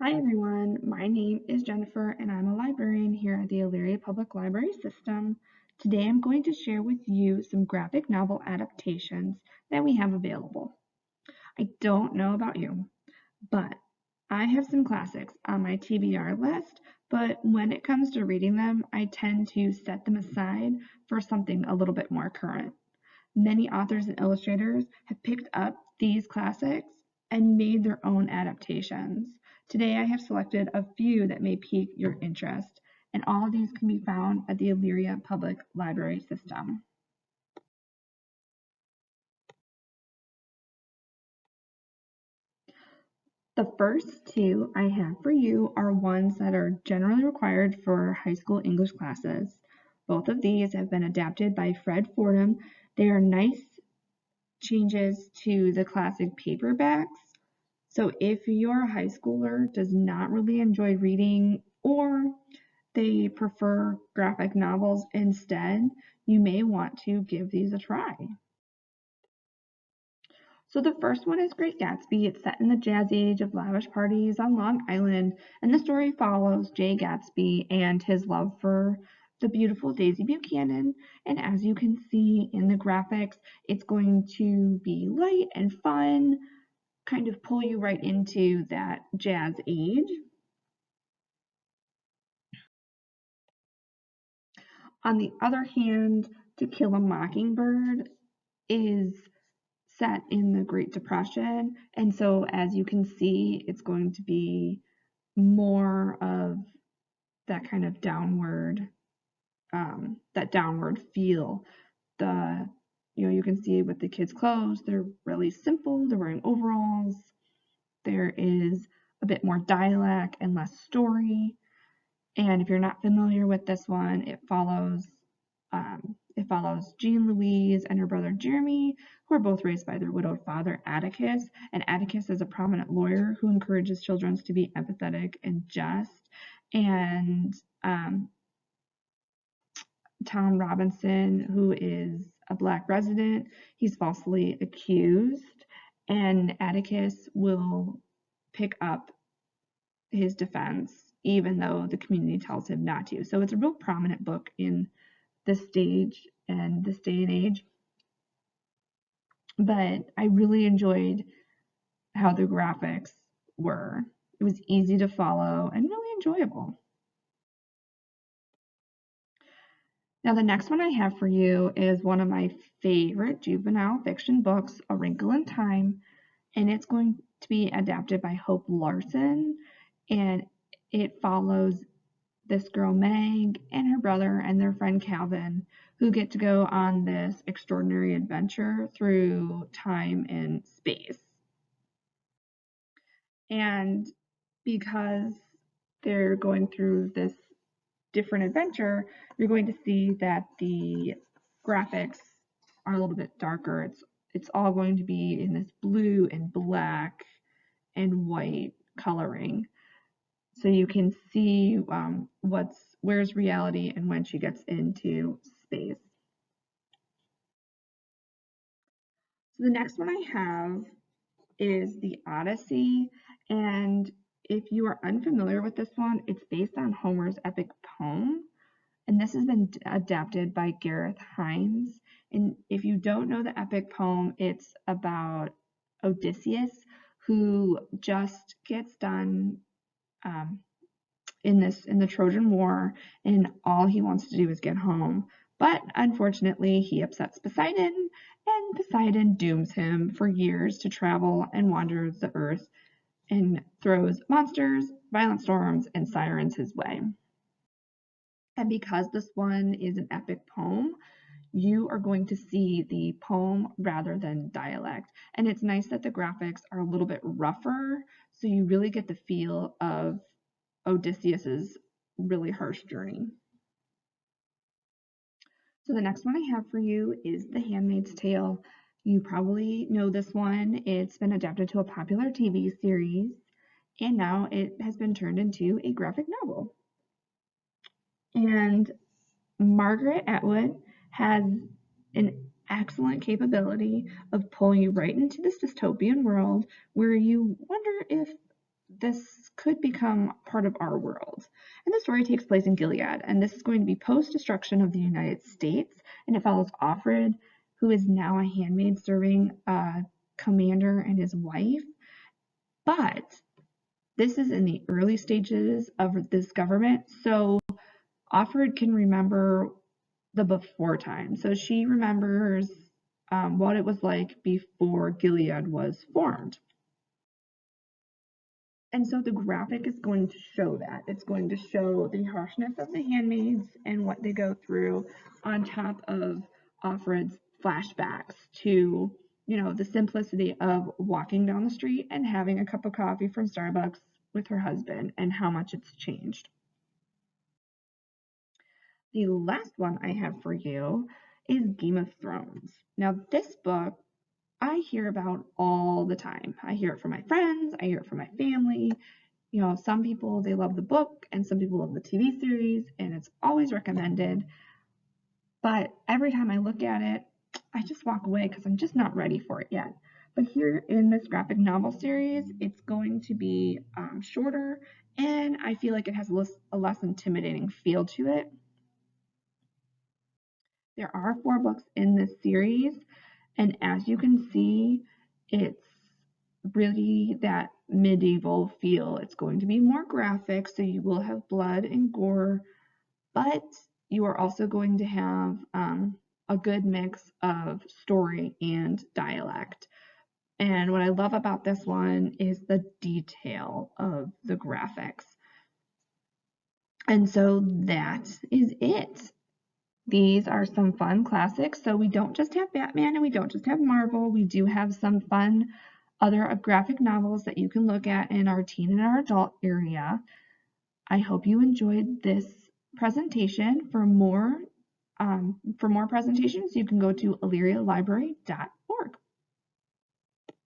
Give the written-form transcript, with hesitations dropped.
Hi everyone, my name is Jennifer and I'm a librarian here at the Elyria Public Library System. Today I'm going to share with you some graphic novel adaptations that we have available. I don't know about you, but I have some classics on my TBR list, but when it comes to reading them, I tend to set them aside for something a little bit more current. Many authors and illustrators have picked up these classics and made their own adaptations. Today I have selected a few that may pique your interest, and all of these can be found at the Elyria Public Library System. The first two I have for you are ones that are generally required for high school English classes. Both of these have been adapted by Fred Fordham. They are nice changes to the classic paperbacks. So if your high schooler does not really enjoy reading or they prefer graphic novels instead, you may want to give these a try. So the first one is Great Gatsby. It's set in the jazz age of lavish parties on Long Island, and the story follows Jay Gatsby and his love for the beautiful Daisy Buchanan. And as you can see in the graphics, it's going to be light and fun, kind of pull you right into that jazz age. On the other hand, To Kill a Mockingbird is set in the Great Depression, and so as you can see, it's going to be more of that kind of downward, feel. You can see with the kids' clothes, they're really simple. They're wearing overalls. There is a bit more dialect and less story. And if you're not familiar with this one, it follows Jean Louise and her brother Jeremy, who are both raised by their widowed father Atticus. And Atticus is a prominent lawyer who encourages children to be empathetic and just. And Tom Robinson, who is a black resident, he's falsely accused, and Atticus will pick up his defense even though the community tells him not to. So it's a real prominent book in this stage and this day and age. But I really enjoyed how the graphics were. It was easy to follow and really enjoyable. Now the next one I have for you is one of my favorite juvenile fiction books, A Wrinkle in Time, and it's going to be adapted by Hope Larson, and it follows this girl Meg and her brother and their friend Calvin, who get to go on this extraordinary adventure through time and space. And because they're going through this different adventure, you're going to see that the graphics are a little bit darker. It's all going to be in this blue and black and white coloring. So you can see where's reality and when she gets into space. So the next one I have is the Odyssey, and if you are unfamiliar with this one, it's based on Homer's epic poem, and this has been adapted by Gareth Hines. And if you don't know the epic poem, it's about Odysseus, who just gets done in the Trojan War, and all he wants to do is get home. But unfortunately, he upsets Poseidon, and Poseidon dooms him for years to travel and wander the earth and throws monsters, violent storms, and sirens his way. And because this one is an epic poem, you are going to see the poem rather than dialect. And it's nice that the graphics are a little bit rougher, so you really get the feel of Odysseus's really harsh journey. So the next one I have for you is The Handmaid's Tale. You probably know this one. It's been adapted to a popular TV series, and now it has been turned into a graphic novel. And Margaret Atwood has an excellent capability of pulling you right into this dystopian world where you wonder if this could become part of our world. And the story takes place in Gilead, and this is going to be post-destruction of the United States, and it follows Offred, who is now a handmaid serving a commander and his wife. But this is in the early stages of this government, so Offred can remember the before time. So she remembers what it was like before Gilead was formed. And so the graphic is going to show that. It's going to show the harshness of the handmaids and what they go through, on top of Offred's flashbacks to, the simplicity of walking down the street and having a cup of coffee from Starbucks with her husband, and how much it's changed. The last one I have for you is Game of Thrones. Now, this book I hear about all the time. I hear it from my friends, I hear it from my family. Some people, they love the book, and some people love the TV series, and it's always recommended. But every time I look at it, I just walk away because I'm just not ready for it yet. But here in this graphic novel series, it's going to be shorter, and I feel like it has a less intimidating feel to it. There are 4 books in this series, and as you can see, it's really that medieval feel. It's going to be more graphic, so you will have blood and gore, but you are also going to have a good mix of story and dialect. And what I love about this one is the detail of the graphics. And so that is it. These are some fun classics. So we don't just have Batman and we don't just have Marvel. We do have some fun other graphic novels that you can look at in our teen and our adult area. I hope you enjoyed this presentation. For more presentations, you can go to elyrialibrary.com.